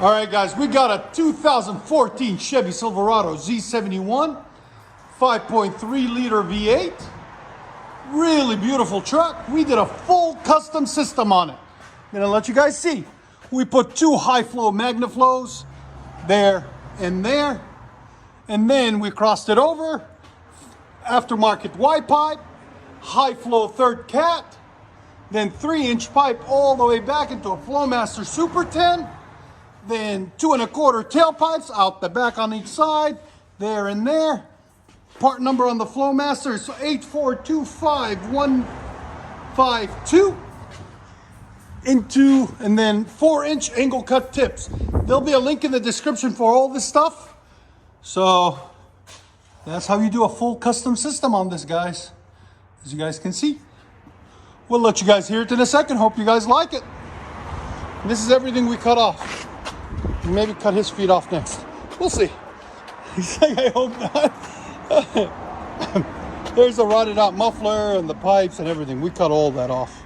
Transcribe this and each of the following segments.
All right, guys, we got a 2014 Chevy Silverado Z71, 5.3 liter V8. Really beautiful truck. We did a full custom system on it. I'm gonna let you guys see. We put two high flow MagnaFlows there and there. And then we crossed it over. Aftermarket Y pipe, high flow third cat, then 3-inch pipe all the way back into a Flowmaster Super 10. Then 2 1/4 tailpipes out the back on each side, there and there. Part number on the Flowmaster is 8425152. And then 4-inch angle cut tips. There'll be a link in the description for all this stuff. So that's how you do a full custom system on this, guys. As you guys can see. We'll let you guys hear it in a second. Hope you guys like it. And this is everything we cut off. Maybe cut his feet off next. We'll see. He's like, I hope not. There's the rotted out muffler and the pipes and everything. We cut all that off.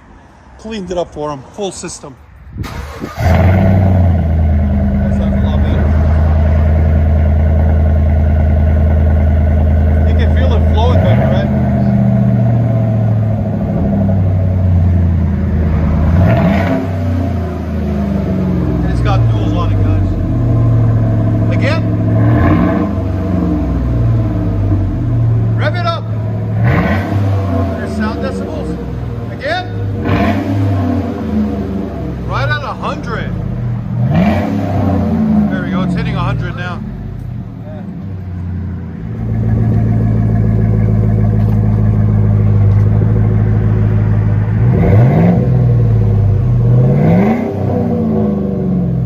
Cleaned it up for him. Full system. That sounds a lot better. You can feel it flowing better, right? And it's got duals on it, guys. Again. Rev it up. There's sound decibels. Again. Right at 100. There we go. It's hitting 100 now.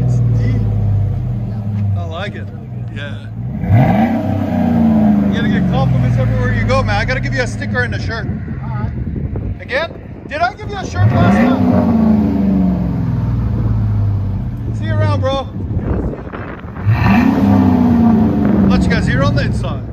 It's deep. I like it. Yeah. You gotta get compliments everywhere you go, man. I gotta give you a sticker and a shirt. Again? Did I give you a shirt last time? See you around, bro. Let you guys hear on the inside.